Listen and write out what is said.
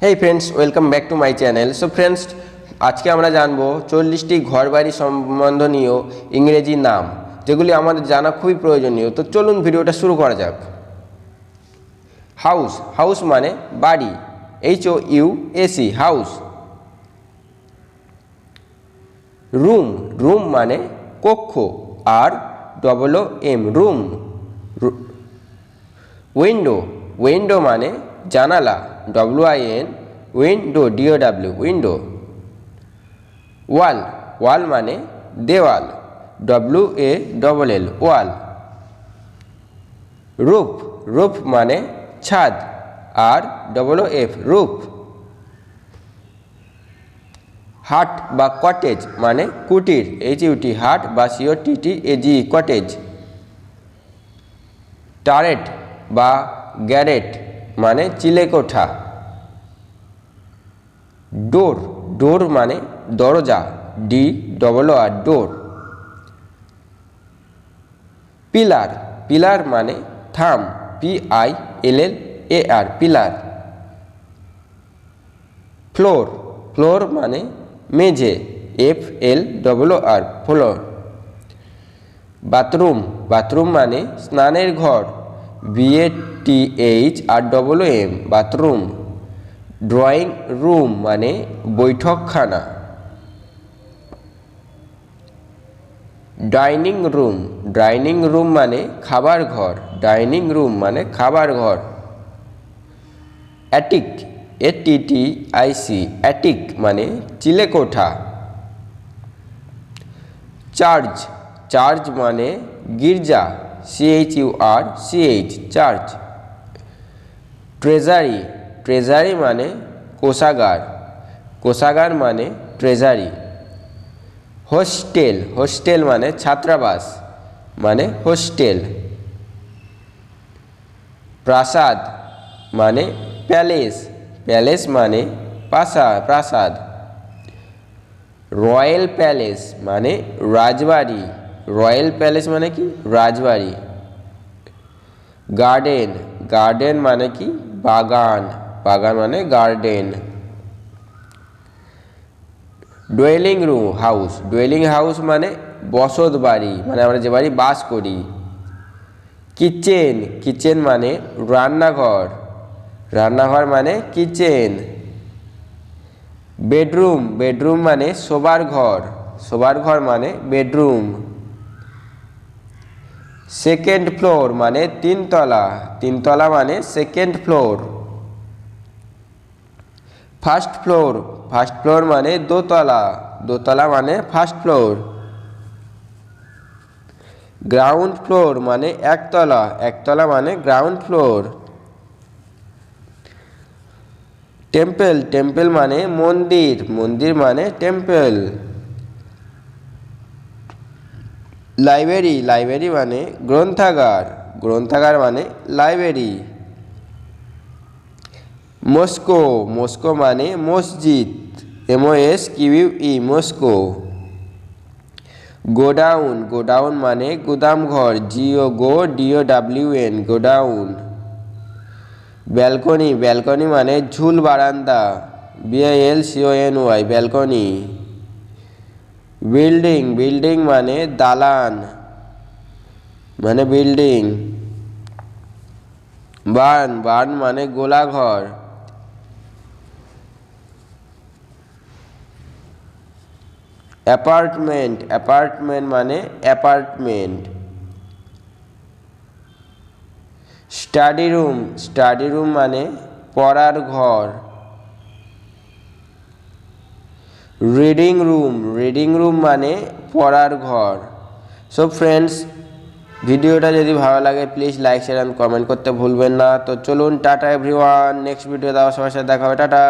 Hey friends, welcome back to my channel. So friends, আজকে আমরা জানবো 40টি ঘরবাড়ি সম্বন্ধনীয় ইংরেজি নাম, যেগুলি আমাদের জানা খুবই প্রয়োজনীয়। তো চলুন ভিডিওটা শুরু করা যাক। হাউস, হাউস মানে বাড়ি, HOUSE হাউস। রুম, রুম মানে কক্ষ, ROOM রুম। উইন্ডো, উইন্ডো মানে জানালা, WIN উইন্ডো, DOW উইন্ডো। ওয়াল, ওয়াল মানে দেওয়াল, WALL ওয়াল। রুফ, রুফ মানে ছাদ, ROOF রুফ। হাট বা কটেজ মানে কুটির, HUT হাট বা COTTAGE কটেজ। টারেট বা গ্যারেট মানে চিলেকোঠা। ডোর, ডোর মানে দরজা, DOOR ডোর। পিলার, পিলার মানে থাম, PILLAR পিলার। ফ্লোর, ফ্লোর মানে মেঝে, FLOOR ফ্লোর। বাথরুম, বাথরুম মানে স্নানের ঘর, BATHROOM বাথরুম। ড্রয়িং রুম মানে বৈঠকখানা। ডাইনিং রুম, ডাইনিং রুম মানে খাবার ঘর, ডাইনিং রুম মানে খাবার ঘর। অ্যাটিক, ATTIC অ্যাটিক মানে চিলেকোঠা। চার্চ, চার্চ মানে গির্জা, CHURCH চার্চ। ট্রেজারি, ট্রেজারি মানে কোষাগার, কোষাগার মানে ট্রেজারি। হোস্টেল, হোস্টেল মানে ছাত্রাবাস, মানে হোস্টেল। প্রাসাদ মানে প্যালেস, প্যালেস মানে প্রাসাদ। রয়্যাল প্যালেস মানে রাজবাড়ি, রয়্যাল প্যালেস মানে কি রাজবাড়ি। গার্ডেন, গার্ডেন মানে কি বাগান, বাগান মানে গার্ডেন। ডোয়েলিং রুম হাউস, ডোয়েলিং হাউস মানে বসত বাড়ি, মানে আমরা যে বাড়ি বাস করি। কিচেন, কিচেন মানে রান্নাঘর, রান্নাঘর মানে কিচেন। বেডরুম, বেডরুম মানে শোবার ঘর, শোবার ঘর মানে বেডরুম। সেকেন্ড ফ্লোর মানে তিনতলা, তিনতলা মানে second floor. First floor, first floor মানে দোতলা, দোতলা মানে ফার্স্ট ফ্লোর। গ্রাউন্ড ফ্লোর মানে একতলা, একতলা মানে গ্রাউন্ড ফ্লোর। টেম্পল, টেম্পল মানে মন্দির, মন্দির মানে টেম্পল। লাইব্রেরি, লাইব্রেরি মানে গ্রন্থাগার, গ্রন্থাগার মানে লাইব্রেরি। মস্কো, মস্কো মানে মসজিদ, MOSQUE মস্কো। গোডাউন, গোডাউন মানে গুদামঘর, GODOWN গোডাউন। ব্যালকনি, ব্যালকনি মানে ঝুল বারান্দা, BALCONY ব্যালকনি। বিল্ডিং, বিল্ডিং মানে দালান, মানে বিল্ডিং। বার্ন, বার্ন মানে গোলাঘর। অ্যাপার্টমেন্ট, অ্যাপার্টমেন্ট মানে apartment. Study room, study room মানে পড়ার ঘর। রিডিং রুম, রিডিং রুম মানে পড়ার ঘর। সো ফ্রেন্ডস, ভিডিওটা যদি ভালো লাগে please like, share and comment করতে ভুলবেন না। তো চলুন, টাটা এভরিওয়ান, নেক্সট ভিডিও দেওয়ার সবার সাথে দেখা হবে, টাটা।